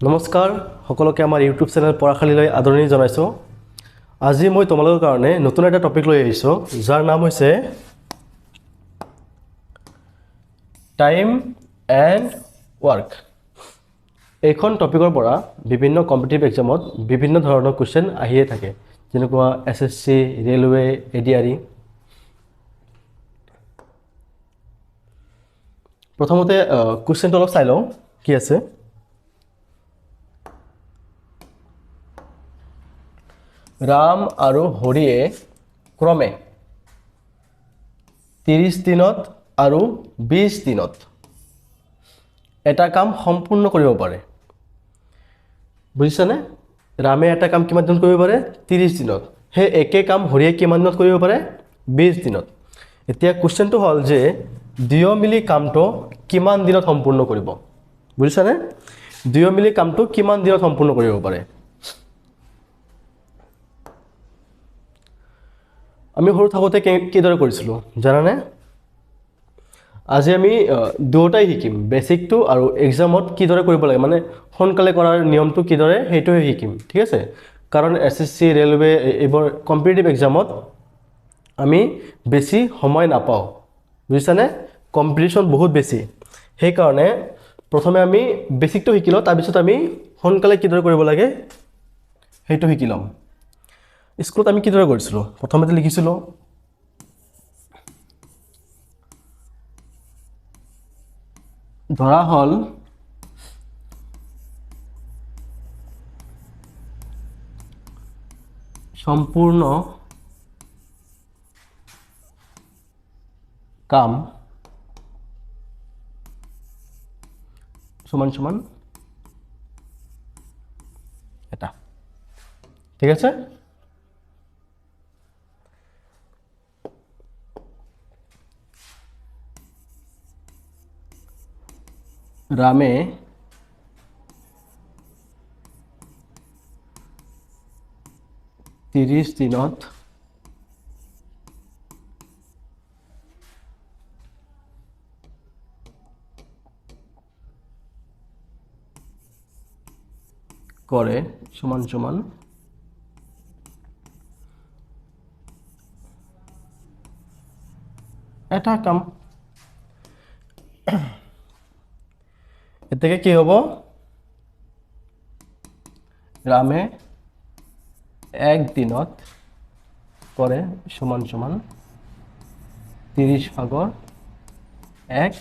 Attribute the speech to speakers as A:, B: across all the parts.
A: নমস্কাৰ সকলোকে আমাৰ ইউটিউব চেনেল পঢ়াশালীলৈ আদৰণি জনাইছোঁ। আজি মই তোমালোকৰ কাৰণে নতুন এটা টপিক লৈ আহিছোঁ, যাৰ নাম হৈছে টাইম এণ্ড ৱৰ্ক। এইখন টপিকৰ পৰা বিভিন্ন কম্পিটিটিভ এক্সামত বিভিন্ন ধৰণৰ কুৱেশ্যন আহিয়ে থাকে, যেনেকুৱা SSC, ৰেলৱে, ADRE। প্ৰথমতে কুৱেশ্যনটো অলপ চাই লওঁ কি আছে। ৰাম আৰু হৰিয়ে ক্ৰমে 30 দিনত আৰু 20 দিনত এটা কাম সম্পূৰ্ণ কৰিব পাৰে। বুজিছানে? ৰামে এটা কাম কিমান দিনত কৰিব পাৰে? 30 দিনত। সেই একে কাম হৰিয়ে কিমান দিনত কৰিব পাৰে? 20 দিনত। এতিয়া কুৱেশ্যনটো হ'ল যে দুয়ো মিলি কামটো কিমান দিনত সম্পূৰ্ণ কৰিব? বুজিছানে? দুয়ো মিলি কামটো কিমান দিনত সম্পূৰ্ণ কৰিব পাৰে? আমি সৰু থাকোঁতে কিদৰে কৰিছিলোঁ জানানে? আজি আমি দুয়োটাই শিকিম, বেছিকটো আৰু এক্সামত কিদৰে কৰিব লাগে, মানে সোনকালে কৰাৰ নিয়মটো কিদৰে সেইটোহে শিকিম, ঠিক আছে? কাৰণ SSC, ৰেলৱে এইবোৰ কম্পিটিটিভ এক্সামত আমি বেছি সময় নাপাওঁ, বুজিছানে? কম্পিটিশ্যন বহুত বেছি। সেইকাৰণে প্ৰথমে আমি বেছিকটো শিকি লওঁ, তাৰপিছত আমি সোনকালে কিদৰে কৰিব লাগে সেইটো শিকি ল'ম। স্কুলত আমি কিদৰে কৰিছিলোঁ? প্ৰথমতে লিখিছিলোঁ ধৰা হ'ল সম্পূৰ্ণ কাম সমান সমান এটা, ঠিক আছে? ৰামে ত্ৰিশ দিনত কৰে সমান সমান এটা কাম। এতেকে কি হ'ব? ৰামে এক দিনত কৰে সমান সমান 30 ভাগৰ এক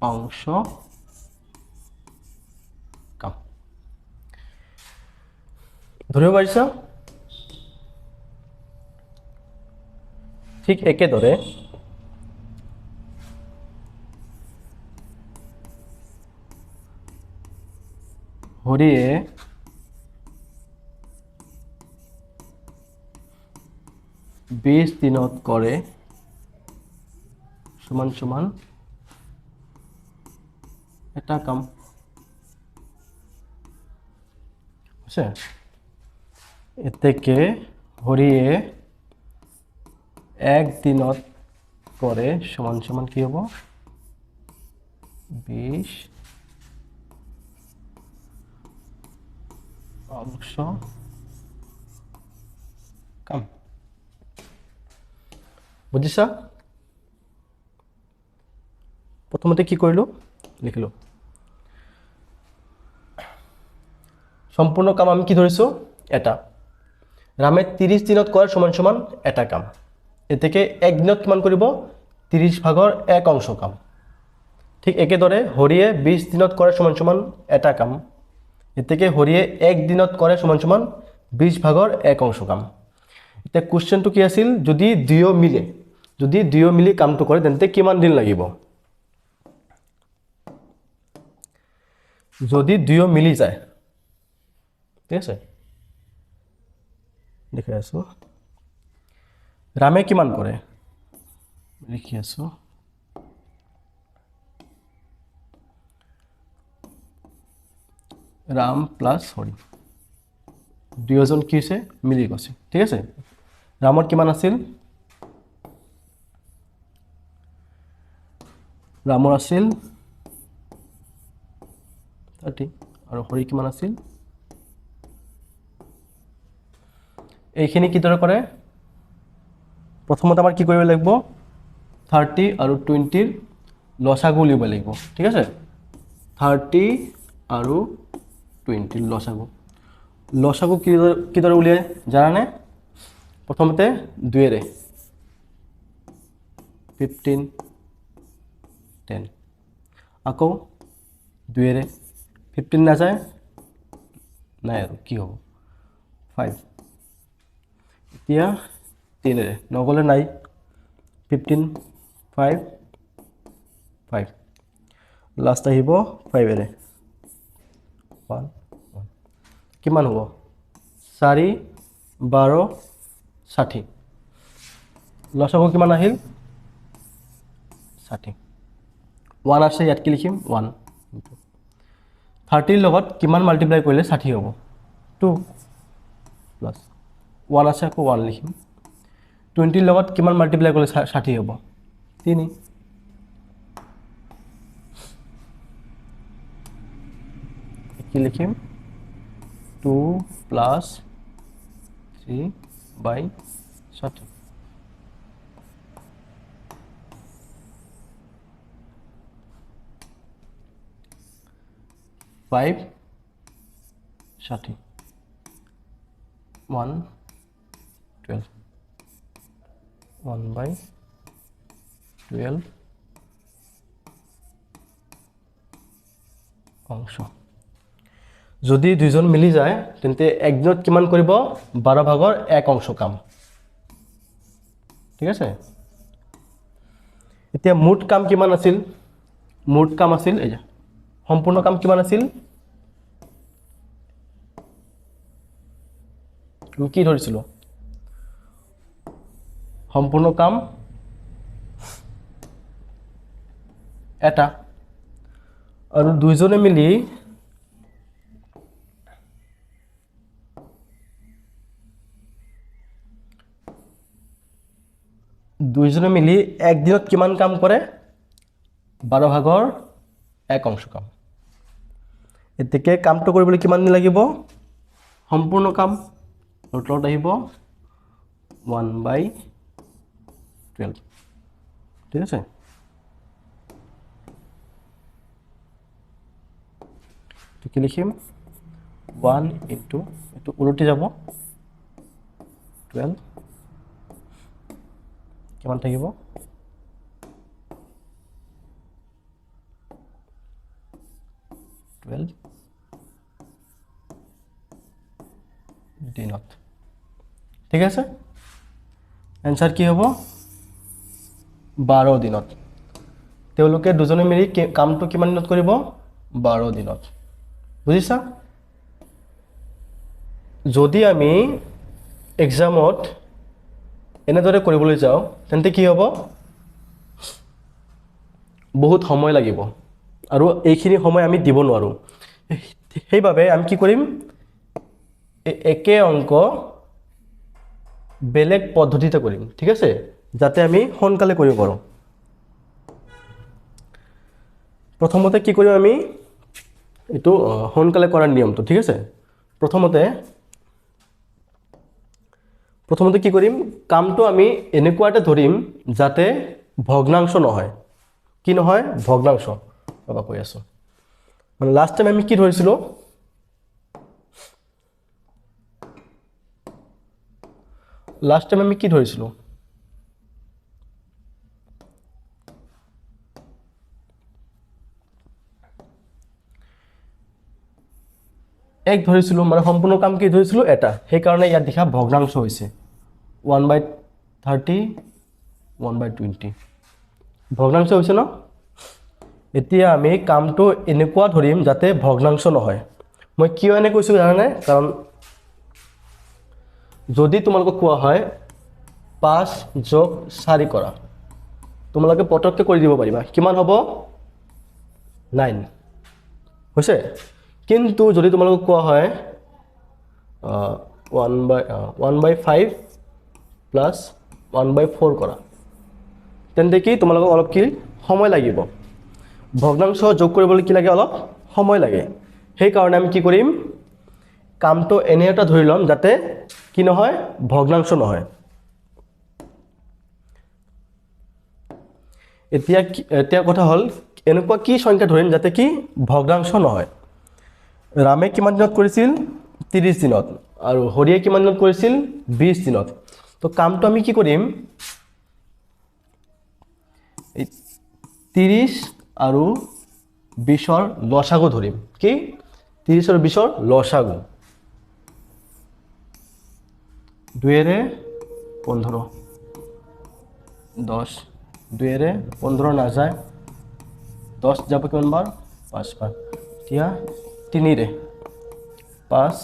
A: অংশ কাম। ধৰিব পাৰিছা? ঠিক একেদৰে হৰিয়ে 20 দিনত কৰে সমান সমান এটা কাম। আছে এতেকে হৰিয়ে এক দিনত কৰে সমান সমান কি হ'ব? 20 অংশ কাম। বুজিছা? প্ৰথমতে কি কৰিলোঁ? লিখিলোঁ সম্পূৰ্ণ কাম আমি কি ধৰিছোঁ? এটা। ৰামে 30 দিনত কৰে সমান সমান এটা কাম। এতেকে এক দিনত কিমান কৰিব? 30 ভাগৰ এক অংশ কাম। ঠিক একেদৰে হৰিয়ে 20 দিনত কৰে সমান সমান এটা কাম। এতেকে হৰিয়ে এক দিনত কৰে সমান সমান 20 ভাগৰ এক অংশ কাম। এতিয়া কুৱেশ্যনটো কি আছিল? যদি দুয়ো মিলি কামটো কৰে তেন্তে কিমান দিন লাগিব? যদি দুয়ো মিলি যায়, ঠিক আছে, লিখি আছোঁ। ৰামে কিমান কৰে? লিখি আছোঁ ৰাম প্লাছ হৰি, দুয়োজন কি হৈছে? মিলি গৈছে, ঠিক আছে? ৰামৰ কিমান আছিল? ৰামৰ আছিল 30 আৰু হৰি কিমান আছিল এইখিনি কিদৰে কৰে প্ৰথমতে আমাৰ কি কৰিব লাগিব 30 আৰু 20 ৰ লসাগু উলিয়াব লাগিব ঠিক আছে 30 আৰু 20 ৰ লসাগু কিদৰে উলিয়াই জানানে প্ৰথমতে 2 ৰে 15 10 আকৌ 2 ৰে 15 না যায় নাই আৰু কি হ'ব 5 এতিয়া 3 ৰে নগলে নাই 15 5 5 লাষ্ট আহিব 5 ৰে 1 কিমান হ'ব 4 12 60 লসাগু কিমান আহিল 60 1 আছে ইয়াত কি লিখিম 1 30 ৰ লগত কিমান মাল্টিপ্লাই কৰিলে 60 হ'ব 2 প্লাস 1 আছে আকৌ 1 লিখিম 20 ৰ লগত কিমান মাল্টিপ্লাই কৰিলে 60 হ'ব 3 কি লিখিম 2 প্লাস 3 বাই 60 5 60 1 12 1 by 12 অংশ যদি দুইজন মিলি যায় তেন্তে একজনত কিমান কৰিব 12 ভাগৰ 1 অংশ কাম ঠিক আছে এতিয়া মুঠ কাম কিমান আছিল মুঠ কাম আছিল এই সম্পূৰ্ণ কাম কিমান আছিল আমি কি ধৰিছিল সম্পূৰ্ণ কাম এটা আৰু দুইজনে মিলি এক দিনত কিমান কাম কৰে 12 ভাগৰ 1 অংশ কাম এতেকে কামটো কৰিবলৈ কিমান দিন লাগিব সম্পূৰ্ণ কাম টোটালত আহিব 1/12 ঠিক আছে তো কি লিখিম 1 ইনটু এটো উলটি যাব 12 কিমান থাকিব 12 দিনত ঠিক আছে आंसर কি হ'ব 12 দিনত তেওঁলোকে দুজনে মিলি কামটো কিমান দিনত কৰিব 12 দিনত বুজিছা যদি আমি এক্সামত এনেদৰে কৰিবলৈ যাও তেন্তে কি হ'ব বহুত সময় লাগিব আৰু এইখিনি সময় আমি দিব নোৱাৰো সেইভাবে আমি কি কৰিম একে অংক বেলেগ পদ্ধতিতে কৰিম ঠিক আছে যাতে আমি সোনকালে কৰিব পাৰো প্ৰথমতে কি কৰিম আমি এটো সোনকালে কৰাৰ নিয়মটো ঠিক আছে প্ৰথমতে কি কৰিম কামটো আমি এনেকুৱাতে ধৰিম যাতে ভগ্নাংশ নহয় কি নহয় ভগ্নাংশ বাবা কৈ আছো মানে লাষ্ট টাইম আমি কি ধৰিছিলো লাষ্ট টাইম আমি কি ধৰিছিলো এক ধৰিছিলো মানে সম্পূৰ্ণ কাম কি ধৰিছিলো এটা সেই কাৰণে ইয়াত দেখা ভগ্নাংশ হৈছে 1/30 1/20 ভগ্নাংশ হৈছে ন এতিয়া আমি কামটো এনেকুৱা ধৰিম যাতে ভগ্নাংশ নহয় মই কিয় এনে কৈছো জানানে কাৰণ যদি তোমালোকক কোৱা হয় 5 + 4 কৰা তোমালোকে পটককে কৰি দিব পাৰিবা কিমান হ'ব 9 হৈছে কিন্তু যদি তোমালোকক কোৱা হয় 1/5 প্লাস 1/4 কৰা তেন্তে কি তোমালোকক অলপ কি সময় লাগিব ভগ্নাংশ যোগ কৰিবলৈ কি লাগে অলপ সময় লাগে সেইকাৰণে আমি কি কৰিম, কামটো এনে এটা ধৰি ল'ম যাতে কি নহয়, ভগ্নাংশ নহয়। এতিয়া কথা হ'ল এনেকুৱা কি সংখ্যা ধৰিম যাতে কি ভগ্নাংশ নহয়। ৰামে কিমান দিনত কৰিছিল, 30 দিনত, আৰু হৰিয়ে কিমান দিনত কৰিছিল, 20 দিনত। তো কামটো আমি কি কৰিম, 30 আৰু 20ৰ লসাগু ধৰিম। কি 30 আৰু 20ৰ লসাগু, 2 ৰে 15, 10, 2 ৰে 15 নাযায়, 10 যাব কিমান বাৰ, 5 বাৰ। এতিয়া 3 ৰে 5,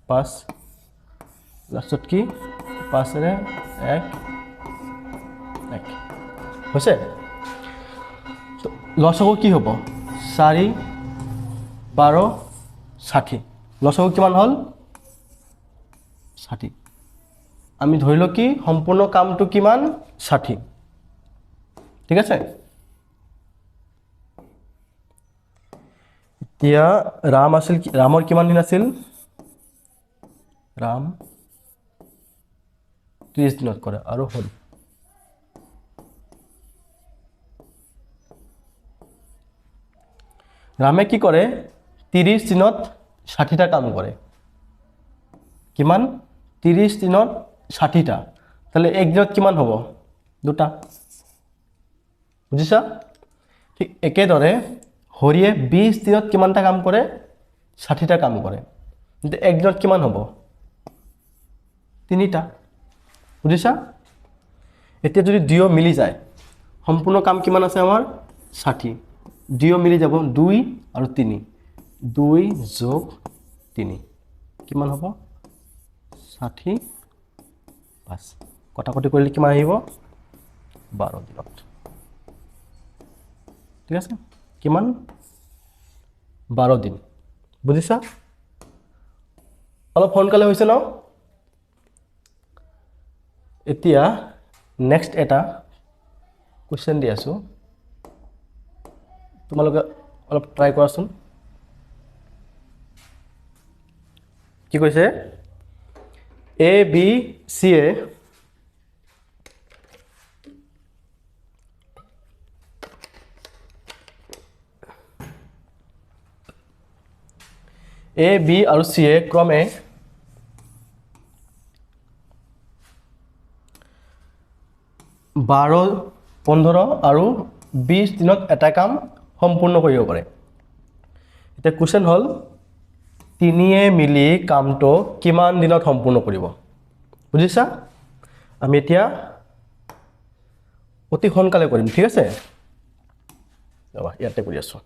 A: 5 লাষ্টত কি 5 ৰে 1, 1 হৈছে। লসাগু কি হ'ব, 4, 12, 60। লসাগু কিমান হ'ল, 60। আমি ধৰিলোঁ কি সম্পূৰ্ণ কামটো কিমান, 60। ঠিক আছে। এতিয়া ৰামৰ কিমান দিন আছিল, ৰাম 30 দিনত কৰে, আৰু হ'ল ৰামে কি কৰে, 30 দিনত 60টা কাম কৰে। কিমান, 30 দিনত 60টা, তাহলে এক দিনত কিমান হ'ব, 2টা। বুজিছা। ঠিক একেদৰে হৰিয়ে 20 দিনত কিমানটা কাম কৰে, 60টা কাম কৰে, কিন্তু এক দিনত কিমান হ'ব, 3টা। বুজিছা। এতিয়া যদি দুয়ো মিলি যায়, সম্পূৰ্ণ কাম কিমান আছে আমাৰ, 60, দুয়ো মিলি যাব 2 আৰু 3, 2 যোগ 3 কিমান হ'ব, 60, 5 কটাকটি কৰিলে কিমান আহিব, 12 দিনত। ঠিক আছে, কিমান, 12 দিন। বুজিছা। অলপ সোনকালে হৈছে ন। এতিয়া নেক্সট এটা কুৱেশ্যন দি আছোঁ, তোমালোকে অলপ ট্ৰাই কৰাচোন। কি কৈছে, A B C A B আৰু চি এ ক্ৰমে বাৰ, 15 আৰু 20 দিনত এটা কাম সম্পূৰ্ণ কৰিব পাৰে। এতিয়া কুৱেশ্যন হ'ল, তিনিয়ে মিলি কামটো কিমান দিনত সম্পূৰ্ণ কৰিব। বুজিছা। আমি এতিয়া অতি সোনকালে কৰিম। ঠিক আছে, ইয়াতে কৰি আছোঁ।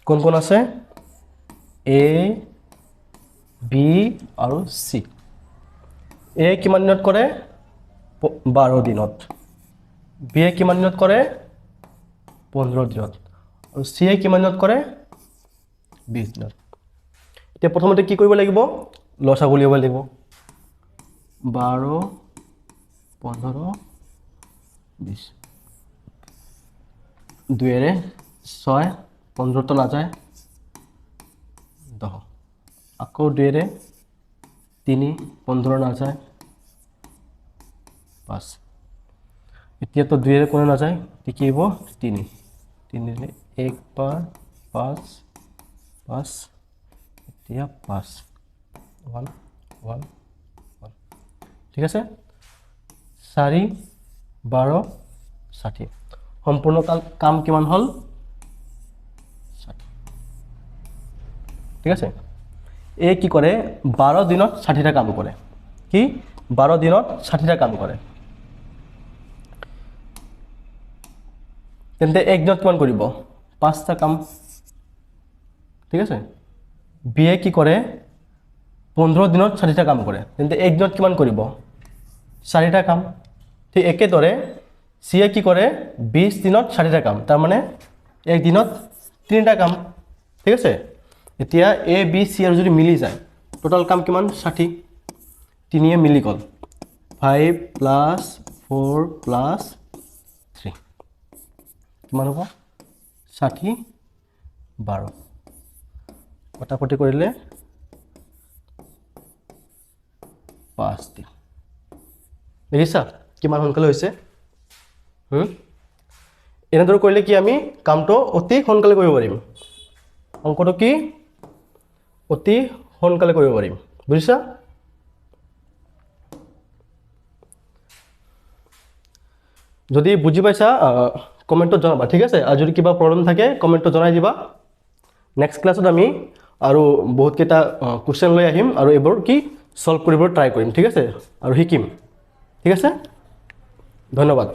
A: কোন কোন আছে, এ বি আৰু চি। এ কিমান দিনত কৰে, 12 দিনত, বি এ কিমান দিনত কৰে, 15 দিনত, আৰু চি এ কিমান দিনত কৰে, 20 দিনত। এতিয়া প্ৰথমতে কি কৰিব লাগিব, লসাগু উলিয়াব লাগিব। 12, 15, 20, 2 ৰে 6, 15টো নাযায়, 10, আকৌ 2 ৰে 3, 15 নাযায়, 5। এতিয়াতো 2 ৰে কোনো নাযায়, কি হ'ব, 3, 3 ৰে 1 বাৰ, 5, 5, এতিয়া 5, 1, 1, 1। ঠিক আছে, 4, 12, 60। সম্পূৰ্ণ কাম কিমান হ'ল, 60। ঠিক আছে। এই কি কৰে, 12 দিনত 60টা কাম কৰে। কি 12 দিনত 60টা কাম কৰে। তেন্তে এক দিনত কিমান কৰিব, 5টা কাম। ঠিক আছে। বি এ কি কৰে, 15 দিনত 60টা কাম কৰে তেন্তে এক দিনত কিমান কৰিব 4টা কাম ঠিক একেদৰে সিয়ে কি কৰে 20 দিনত 60টা কাম তাৰ মানে এক দিনত 3টা কাম ঠিক আছে এতিয়া এ বি সি আৰু যদি মিলি যায় টোটাল কাম কিমান 60 তিনিয়ে মিলি গল 5 + 4 + 3 কিমান হ'ব 60 12 কটাকটি কৰিলে 5 দিন দেখিছা কিমান সোনকালে হৈছে এনেদৰে কৰিলে কি আমি কামটো অতি সোনকালে কৰিব পাৰিম অংকটো কি অতি সোনকালে কৰিব পাৰিম বুজিছা যদি বুজি পাইছা কমেন্টত জনাবা ঠিক আছে আৰু যদি কিবা প্ৰবলেম থাকে কমেন্টত জনাই দিবা নেক্সট ক্লাছত আমি আৰু বহুত কেইটা কোৱেশ্চন লৈ আহিম আৰু এইবোৰ কি সলভ কৰিব ট্ৰাই কৰিম ঠিক আছে আৰু শিকিম ঠিক আছে ধন্যবাদ